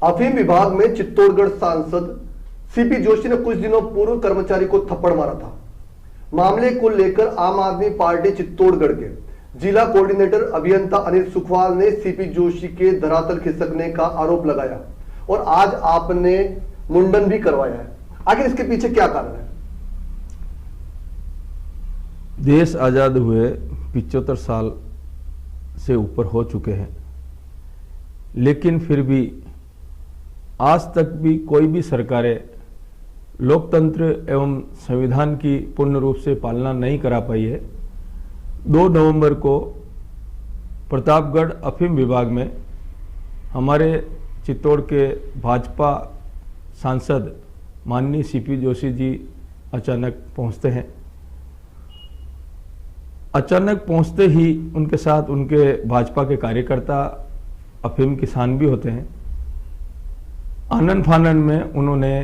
अफीम विभाग में चित्तौड़गढ़ सांसद सीपी जोशी ने कुछ दिनों पूर्व कर्मचारी को थप्पड़ मारा था। मामले को लेकर आम आदमी पार्टी चित्तौड़गढ़ के जिला कोऑर्डिनेटर अभियंता अनिल सुखवाल ने सीपी जोशी के धरातल खिसकने का आरोप लगाया और आज आपने मुंडन भी करवाया है। आखिर इसके पीछे क्या कारण है? देश आजाद हुए 75 साल से ऊपर हो चुके हैं, लेकिन फिर भी आज तक भी कोई भी सरकारें लोकतंत्र एवं संविधान की पूर्ण रूप से पालना नहीं करा पाई है। 2 नवंबर को प्रतापगढ़ अफीम विभाग में हमारे चित्तौड़ के भाजपा सांसद माननीय सीपी जोशी जी अचानक पहुंचते हैं। अचानक पहुंचते ही उनके साथ उनके भाजपा के कार्यकर्ता अफीम किसान भी होते हैं। आनन फानन में उन्होंने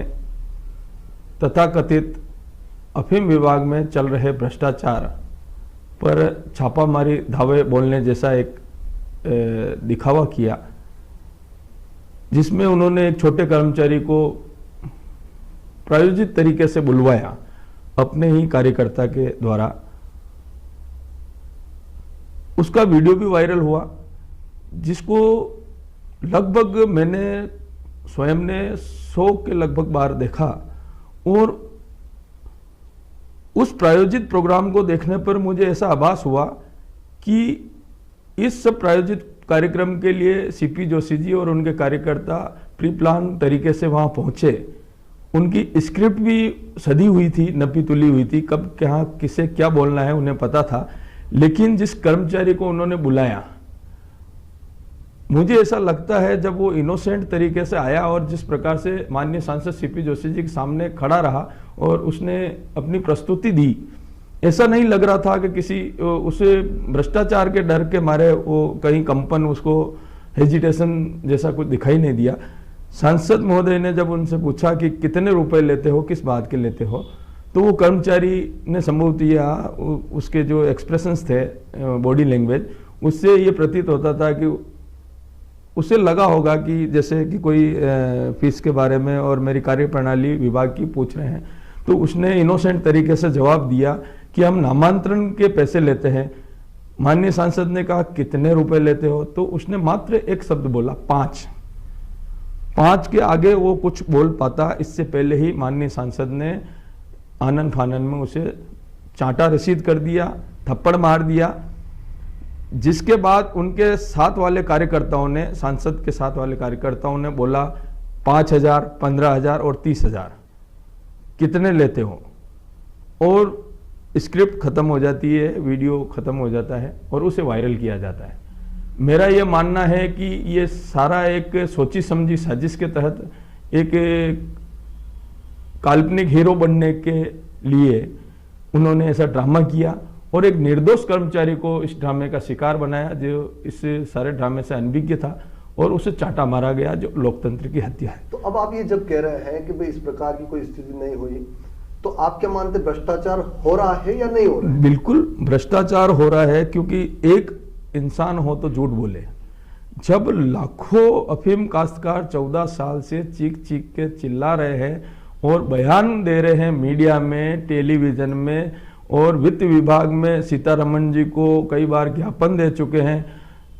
तथाकथित अफीम विभाग में चल रहे भ्रष्टाचार पर छापामारी धावे बोलने जैसा एक दिखावा किया, जिसमें उन्होंने एक छोटे कर्मचारी को प्रायोजित तरीके से बुलवाया अपने ही कार्यकर्ता के द्वारा। उसका वीडियो भी वायरल हुआ, जिसको लगभग मैंने स्वयं ने 100 के लगभग बार देखा। और उस प्रायोजित प्रोग्राम को देखने पर मुझे ऐसा आभास हुआ कि इस सब प्रायोजित कार्यक्रम के लिए सीपी जोशी जी और उनके कार्यकर्ता प्री प्लान तरीके से वहां पहुंचे। उनकी स्क्रिप्ट भी सधी हुई थी, नपी तुली हुई थी, कब क्या किसे क्या बोलना है उन्हें पता था। लेकिन जिस कर्मचारी को उन्होंने बुलाया, मुझे ऐसा लगता है जब वो इनोसेंट तरीके से आया और जिस प्रकार से माननीय सांसद सीपी जोशी जी के सामने खड़ा रहा और उसने अपनी प्रस्तुति दी, ऐसा नहीं लग रहा था कि किसी उसे भ्रष्टाचार के डर के मारे वो कहीं कंपन, उसको हेजिटेशन जैसा कुछ दिखाई नहीं दिया। सांसद महोदय ने जब उनसे पूछा कि कितने रुपए लेते हो, किस बात के लेते हो, तो वो कर्मचारी ने संभवतः उसके जो एक्सप्रेशंस थे, बॉडी लैंग्वेज, उससे ये प्रतीत होता था कि उसे लगा होगा कि जैसे कि कोई फीस के बारे में और मेरी कार्यप्रणाली विभाग की पूछ रहे हैं। तो उसने इनोसेंट तरीके से जवाब दिया कि हम नामांतरण के पैसे लेते हैं। माननीय सांसद ने कहा कितने रुपए लेते हो, तो उसने मात्र एक शब्द बोला, 5 के आगे वो कुछ बोल पाता। इससे पहले ही माननीय सांसद ने आनन फानन में उसे चांटा रसीद कर दिया, थप्पड़ मार दिया, जिसके बाद उनके साथ वाले कार्यकर्ताओं ने, सांसद के साथ वाले कार्यकर्ताओं ने बोला 5,000, 15,000 और 30,000 कितने लेते हो, और स्क्रिप्ट खत्म हो जाती है, वीडियो खत्म हो जाता है और उसे वायरल किया जाता है। मेरा यह मानना है कि ये सारा एक सोची समझी साजिश के तहत एक काल्पनिक हीरो बनने के लिए उन्होंने ऐसा ड्रामा किया और एक निर्दोष कर्मचारी को इस ड्रामे का शिकार बनाया, जो इस सारे ड्रामे से अनभिज्ञ था, और उसे चाटा मारा गया, जो लोकतंत्र की हत्या है। तो अब आप ये जब कह रहे हैं कि भाई इस प्रकार की कोई स्थिति नहीं हुई, तो आप क्या मानते, भ्रष्टाचार हो रहा है या नहीं हो रहा है? बिल्कुल भ्रष्टाचार हो रहा है, क्योंकि एक इंसान हो तो झूठ बोले। जब लाखों अफीम काश्तकार 14 साल से चीख चीख के चिल्ला रहे हैं और बयान दे रहे हैं मीडिया में, टेलीविजन में, और वित्त विभाग में सीतारमण जी को कई बार ज्ञापन दे चुके हैं,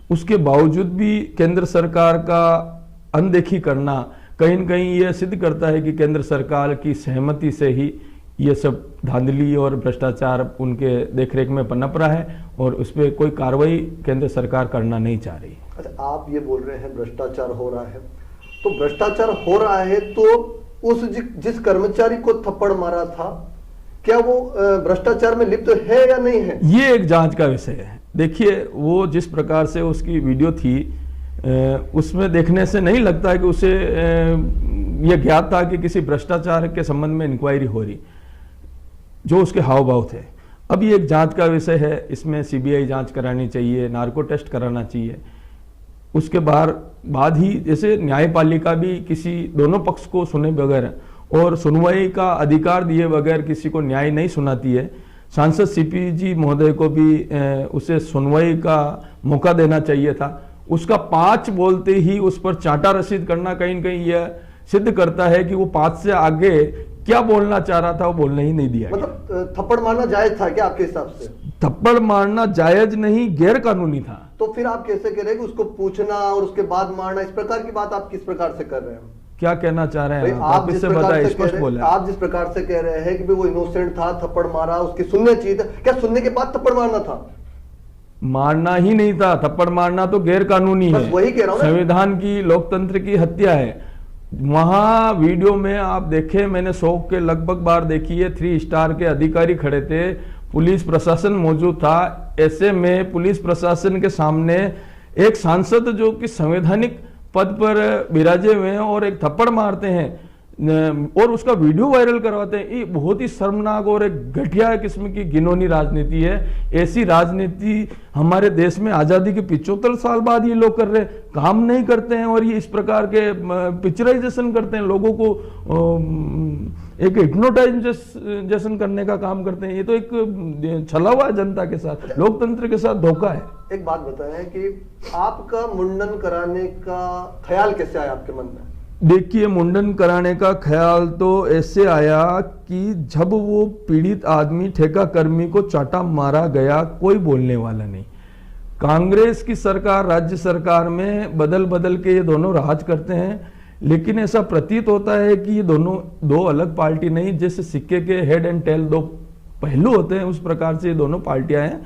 उसके बावजूद भी केंद्र सरकार का अनदेखी करना कहीं न कहीं यह सिद्ध करता है कि केंद्र सरकार की सहमति से ही ये सब धांधली और भ्रष्टाचार उनके देखरेख में पनप रहा है और उस पर कोई कार्रवाई केंद्र सरकार करना नहीं चाह रही। अच्छा, आप ये बोल रहे हैं भ्रष्टाचार हो रहा है, तो भ्रष्टाचार हो रहा है तो उस जिस कर्मचारी को थप्पड़ मारा था, क्या वो भ्रष्टाचार में लिप्त है या नहीं है? ये एक जांच का विषय है। देखिए, वो जिस प्रकार से उसकी वीडियो थी, उसमें देखने से नहीं लगता है कि उसे यह ज्ञात था कि किसी भ्रष्टाचार के संबंध में इंक्वायरी हो रही, जो उसके हाव भाव थे। अब ये एक जांच का विषय है, इसमें सीबीआई जांच करानी चाहिए, नार्को टेस्ट कराना चाहिए। उसके बाद ही जैसे न्यायपालिका भी किसी दोनों पक्ष को सुने बगैर और सुनवाई का अधिकार दिए बगैर किसी को न्याय नहीं सुनाती है। सांसद सीपी जी महोदय को भी उसे सुनवाई का मौका देना चाहिए था। उसका 5 बोलते ही उस पर चाटा रसीद करना कहीं न कहीं यह सिद्ध करता है कि वो 5 से आगे क्या बोलना चाह रहा था वो बोलने ही नहीं दिया। मतलब थप्पड़ मारना जायज था क्या आपके हिसाब से? थप्पड़ मारना जायज नहीं, गैर कानूनी था। तो फिर आप कैसे कह रहे हैं कि उसको पूछना और उसके बाद मारना, इस प्रकार की बात आप किस प्रकार से कर रहे हैं? क्या कहना चाह रहे हैं आप इससे बताएं, स्पष्ट बोले। आप जिस प्रकार से कह रहे हैं कि वो इनोसेंट था, थप्पड़ मारा, उसकी सुनने चाहिए था, क्या सुनने के बाद थप्पड़ मारना था? मारना ही नहीं था, थप्पड़ मारना तो गैर कानूनी है, वही कह रहा हूं, संविधान की, लोकतंत्र की हत्या है। वहां वीडियो में आप देखे, मैंने 100 के लगभग बार देखी है, 3 स्टार के अधिकारी खड़े थे, पुलिस प्रशासन मौजूद था। ऐसे में पुलिस प्रशासन के सामने एक सांसद जो कि संवैधानिक पद पर विराजे हुए हैं और एक थप्पड़ मारते हैं और उसका वीडियो वायरल करवाते हैं, ये बहुत ही शर्मनाक और एक घटिया किस्म की घिनौनी राजनीति है। ऐसी राजनीति हमारे देश में आजादी के 75 साल बाद ये लोग कर रहे हैं, काम नहीं करते हैं और ये इस प्रकार के पिक्चराइजेशन करते हैं, लोगों को एक हिप्नोटाइजेशन करने का काम करते हैं। ये तो एक छला हुआ है जनता के साथ, लोकतंत्र के साथ धोखा है। एक बात बताएं कि आपका मुंडन कराने का ख्याल कैसे आया आपके मन में? देखिए, मुंडन कराने का ख्याल तो ऐसे आया कि जब वो पीड़ित आदमी, ठेका कर्मी को चाटा मारा गया, कोई बोलने वाला नहीं। कांग्रेस की सरकार, राज्य सरकार में बदल बदल के ये दोनों राज करते हैं, लेकिन ऐसा प्रतीत होता है कि ये दोनों दो अलग पार्टी नहीं, जैसे सिक्के के हेड एंड टेल 2 पहलू होते हैं, उस प्रकार से ये दोनों पार्टियां हैं।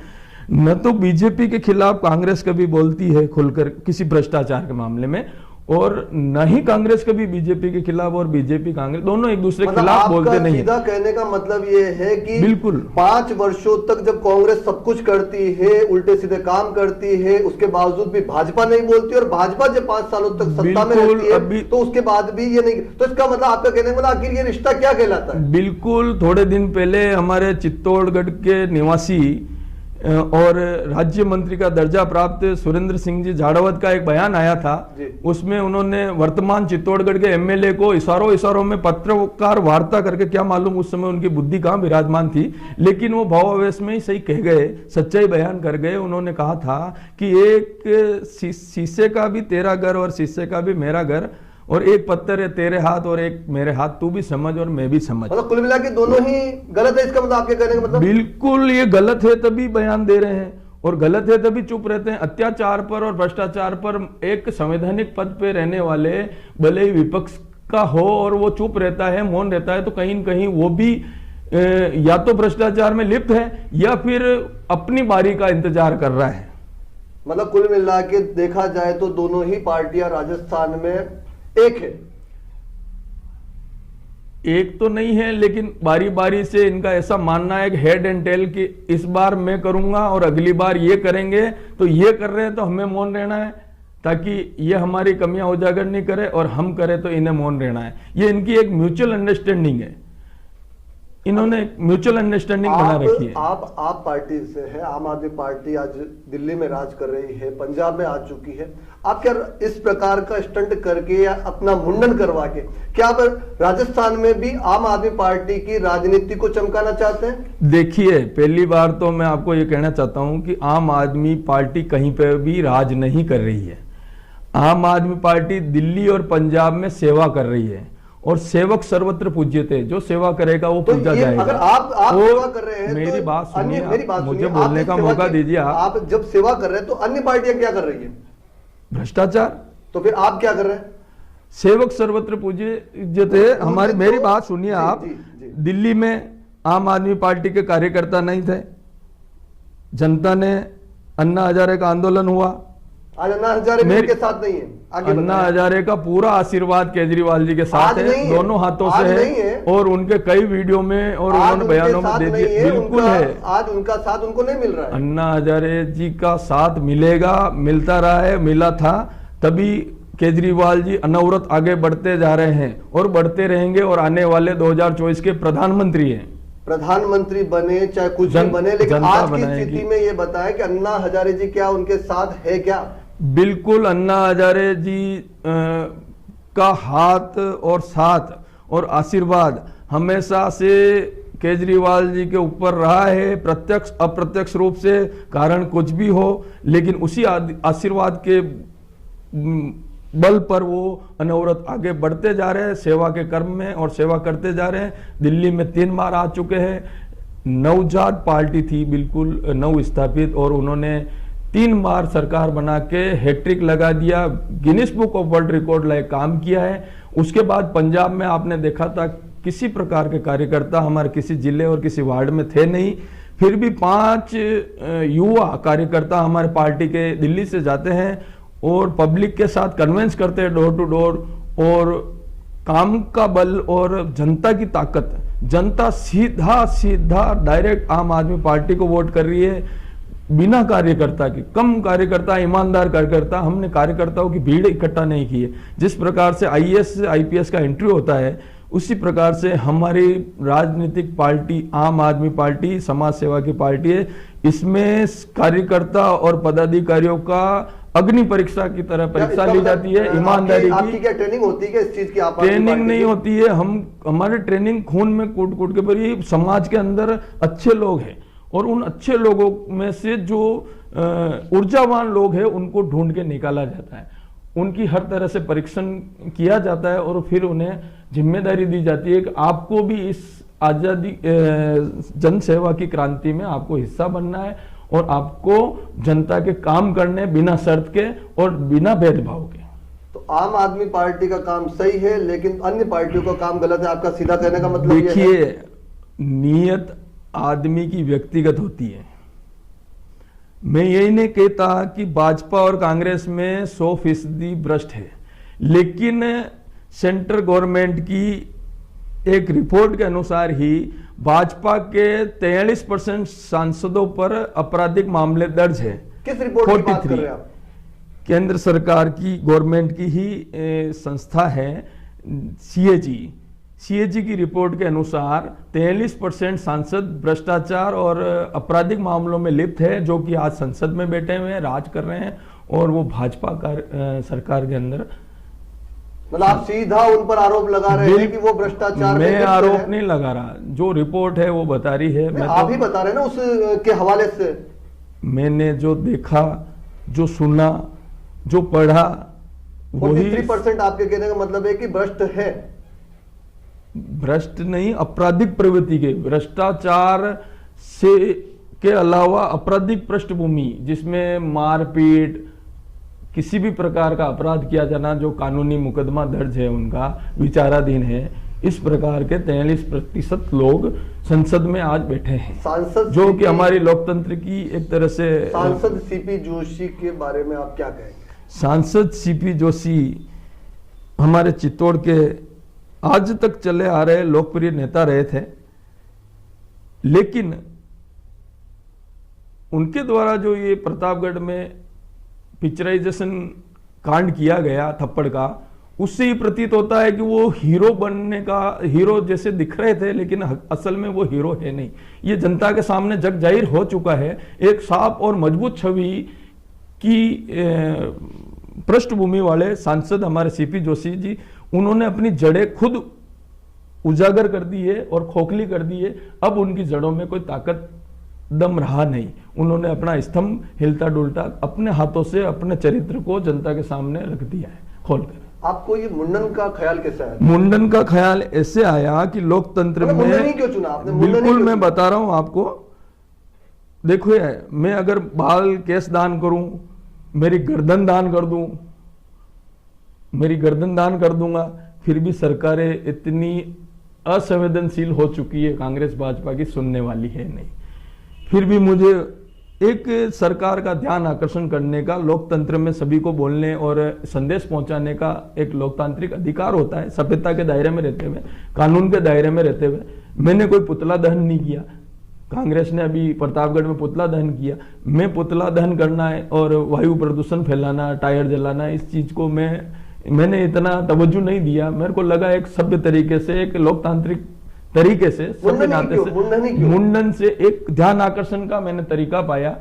न तो बीजेपी के खिलाफ कांग्रेस कभी बोलती है खुलकर किसी भ्रष्टाचार के मामले में, और न ही कांग्रेस कभी बीजेपी के खिलाफ, और बीजेपी कांग्रेस दोनों एक दूसरे के खिलाफ बोलते नहीं। सीधा कहने का मतलब ये है कि बिल्कुल 5 वर्षों तक जब कांग्रेस सब कुछ करती है, उल्टे सीधे काम करती है, उसके बावजूद भी भाजपा नहीं बोलती, और भाजपा जब 5 सालों तक सत्ता में रहती है तो उसके बाद भी ये नहीं। तो इसका मतलब आपका कहने का मतलब आखिर ये रिश्ता क्या कहलाता है? बिल्कुल। थोड़े दिन पहले हमारे चित्तौड़गढ़ के निवासी और राज्य मंत्री का दर्जा प्राप्त सुरेंद्र सिंह जी झाड़ावत का एक बयान आया था। उसमें उन्होंने वर्तमान चित्तौड़गढ़ के एमएलए को इशारों में पत्रकार वार्ता करके, क्या मालूम उस समय उनकी बुद्धि कहां विराजमान थी, लेकिन वो भावावेश में ही सही कह गए, सच्चाई बयान कर गए। उन्होंने कहा था कि एक शीशे का भी तेरा घर और शीशे का भी मेरा घर, और एक पत्थर है तेरे हाथ और एक मेरे हाथ, तू भी समझ और मैं भी समझ। मतलब कुल मिला के दोनों ही गलत है, इसका मतलब आपके कहने का मतलब? बिल्कुल, ये गलत है तभी बयान दे रहे हैं और गलत है तभी चुप रहते हैं। अत्याचार पर और भ्रष्टाचार पर एक संवैधानिक पद पे रहने वाले, भले ही विपक्ष का हो और वो चुप रहता है, मौन रहता है, तो कहीं न कहीं वो भी या तो भ्रष्टाचार में लिप्त है या फिर अपनी बारी का इंतजार कर रहा है। मतलब कुल मिला के देखा जाए तो दोनों ही पार्टियां राजस्थान में एक है। एक तो नहीं है, लेकिन बारी बारी से इनका ऐसा मानना है कि हेड एंड टेल कि इस बार मैं करूंगा और अगली बार ये करेंगे, तो ये कर रहे हैं तो हमें मौन रहना है, ताकि ये हमारी कमियां उजागर नहीं करे, और हम करें तो इन्हें मौन रहना है। ये इनकी एक म्यूचुअल अंडरस्टैंडिंग है, इन्होंने म्यूचुअल अंडरस्टैंडिंग बना रखी है। आप पार्टी से है, आम आदमी पार्टी आज दिल्ली में राज कर रही है, पंजाब में आ चुकी है। आप क्या इस प्रकार का स्टंट करके या अपना मुंडन करवा के क्या आप राजस्थान में भी आम आदमी पार्टी की राजनीति को चमकाना चाहते हैं? देखिए, पहली बार तो मैं आपको ये कहना चाहता हूं कि आम आदमी पार्टी कहीं पर भी राज नहीं कर रही है। आम आदमी पार्टी दिल्ली और पंजाब में सेवा कर रही है, और सेवक सर्वत्र पूज्यते, जो सेवा करेगा वो पूजा जाएगा। अगर आप सेवा कर रहे हैं, मेरी बात सुनिए, मुझे आप बोलने का मौका दीजिए। आप जब सेवा कर रहे हैं तो अन्य पार्टियां क्या कर रही है? भ्रष्टाचार। तो फिर आप क्या कर रहे हैं? सेवक सर्वत्र पूज्यते। हमारी मेरी बात सुनिए आप। दिल्ली में आम आदमी पार्टी के कार्यकर्ता नहीं थे, जनता ने अन्ना हजारे का आंदोलन हुआ, आज अन्ना हजारे के साथ नहीं है, अन्ना हजारे का पूरा आशीर्वाद केजरीवाल जी के साथ है, दोनों हाथों से है, और उनके कई वीडियो में और उन्होंने बयानों में दे दिए। बिल्कुल है, आज उनका साथ उनको नहीं मिल रहा है। अन्ना हजारे जी का साथ मिलेगा, मिलता रहा है, मिला था, तभी केजरीवाल जी अनवरत आगे बढ़ते जा रहे हैं और बढ़ते रहेंगे, और आने वाले 2024 के प्रधानमंत्री हैं। प्रधानमंत्री बने चाहे कुछ भी बने, लेकिन आज की स्थिति में ये बताएं कि अन्ना हजारे जी क्या उनके साथ है क्या? बिल्कुल, अन्ना हजारे जी का हाथ और साथ और आशीर्वाद हमेशा से केजरीवाल जी के ऊपर रहा है, प्रत्यक्ष अप्रत्यक्ष रूप से, कारण कुछ भी हो, लेकिन उसी आशीर्वाद के बल पर वो अनवरत आगे बढ़ते जा रहे हैं सेवा के कर्म में और सेवा करते जा रहे हैं। दिल्ली में 3 बार आ चुके हैं। नवजात पार्टी थी, बिल्कुल नव स्थापित, और उन्होंने 3 बार सरकार बना के हैट्रिक लगा दिया, Guinness book of world record लायक काम किया है। उसके बाद पंजाब में आपने देखा था किसी प्रकार के कार्यकर्ता हमारे किसी जिले और किसी वार्ड में थे नहीं, फिर भी 5 युवा कार्यकर्ता हमारे पार्टी के दिल्ली से जाते हैं और पब्लिक के साथ कन्वेंस करते हैं डोर टू डोर, और काम का बल और जनता की ताकत, जनता सीधा सीधा डायरेक्ट आम आदमी पार्टी को वोट कर रही है बिना कार्यकर्ता के। कम कार्यकर्ता, ईमानदार कार्यकर्ता, हमने कार्यकर्ताओं की भीड़ इकट्ठा नहीं की है। जिस प्रकार से आईएएस आईपीएस का एंट्री होता है उसी प्रकार से हमारी राजनीतिक पार्टी आम आदमी पार्टी समाज सेवा की पार्टी है। इसमें कार्यकर्ता और पदाधिकारियों का अग्नि परीक्षा की तरह परीक्षा ली जाती है ईमानदारी की। आपकी क्या ट्रेनिंग होती है इस चीज की? आप ट्रेनिंग नहीं होती है, हमारे ट्रेनिंग खून में कूट कूट के भरी। समाज के अंदर अच्छे लोग हैं और उन अच्छे लोगों में से जो ऊर्जावान लोग हैं उनको ढूंढ के निकाला जाता है, उनकी हर तरह से परीक्षण किया जाता है और फिर उन्हें जिम्मेदारी दी जाती है कि आपको भी इस आजादी जन सेवा की क्रांति में आपको हिस्सा बनना है और आपको जनता के काम करने बिना शर्त के और बिना भेदभाव के। तो आम आदमी पार्टी का काम सही है लेकिन अन्य पार्टियों का काम गलत है, आपका सीधा कहने का मतलब ये है? देखिए, नियत आदमी की व्यक्तिगत होती है। मैं यही नहीं कहता कि भाजपा और कांग्रेस में 100% भ्रष्ट है, लेकिन सेंट्रल गवर्नमेंट की एक रिपोर्ट के अनुसार ही भाजपा के 43% सांसदों पर आपराधिक मामले दर्ज है। किस रिपोर्ट की बात कर रहे हैं आप? केंद्र सरकार की गवर्नमेंट की ही संस्था है सीएजी की रिपोर्ट के अनुसार 43% सांसद भ्रष्टाचार और आपराधिक मामलों में लिप्त है, जो कि आज संसद में बैठे हुए हैं, राज कर रहे हैं और वो भाजपा सरकार के अंदर। मतलब आप सीधा उन पर आरोप लगा रहे हैं कि वो भ्रष्टाचार में? मैं आरोप नहीं लगा रहा, जो रिपोर्ट है वो बता रही है। मैं आप ही बता रहे हैं ना उसके हवाले से। मैंने जो देखा, जो सुना, जो पढ़ा, 43% आपके कहने का मतलब है कि भ्रष्ट है? भ्रष्ट नहीं, आपराधिक प्रवृत्ति के, भ्रष्टाचार से के अलावा आपराधिक पृष्ठभूमि जिसमें मारपीट, किसी भी प्रकार का अपराध किया जाना, जो कानूनी मुकदमा दर्ज है उनका विचाराधीन है, इस प्रकार के 43% लोग संसद में आज बैठे हैं, सांसद जो कि हमारी लोकतंत्र की एक तरह से। सांसद सीपी जोशी के बारे में आप क्या कहेंगे? सांसद सीपी जोशी हमारे चित्तौड़ के आज तक चले आ रहे लोकप्रिय नेता रहे थे, लेकिन उनके द्वारा जो ये प्रतापगढ़ में पिक्चराइजेशन कांड किया गया थप्पड़ का, उससे ही प्रतीत होता है कि वो हीरो बनने का, हीरो जैसे दिख रहे थे लेकिन असल में वो हीरो है नहीं। ये जनता के सामने जग जाहिर हो चुका है। एक साफ और मजबूत छवि की पृष्ठभूमि वाले सांसद हमारे सीपी जोशी जी, उन्होंने अपनी जड़ें खुद उजागर कर दी है और खोखली कर दी है। अब उनकी जड़ों में कोई ताकत दम रहा नहीं। उन्होंने अपना स्तंभ हिलता डुलता अपने हाथों से अपने चरित्र को जनता के सामने रख दिया है खोलकर। आपको ये मुंडन का ख्याल कैसे आया? मुंडन का ख्याल ऐसे आया कि लोकतंत्र में मुंडन ही क्यों चुना आपने? बिल्कुल मैं बता रहा हूं आपको। देखो, मैं अगर बाल केस दान करूं, मेरी गर्दन दान कर दूं, मेरी गर्दन दान कर दूंगा, फिर भी सरकारें इतनी असंवेदनशील हो चुकी है, कांग्रेस भाजपा की सुनने वाली है नहीं। फिर भी मुझे एक सरकार का ध्यान आकर्षण करने का, लोकतंत्र में सभी को बोलने और संदेश पहुंचाने का एक लोकतांत्रिक अधिकार होता है, सभ्यता के दायरे में रहते हुए, कानून के दायरे में रहते हुए। मैंने कोई पुतला दहन नहीं किया। कांग्रेस ने अभी प्रतापगढ़ में पुतला दहन किया। मैं पुतला दहन करना है और वायु प्रदूषण फैलाना, टायर जलाना, इस चीज को मैंने इतना तवज्जो नहीं दिया। मेरे को लगा एक सभ्य तरीके से, एक लोकतांत्रिक तरीके से, सभ्य नाते से मुंडन से एक ध्यान आकर्षण का मैंने तरीका पाया।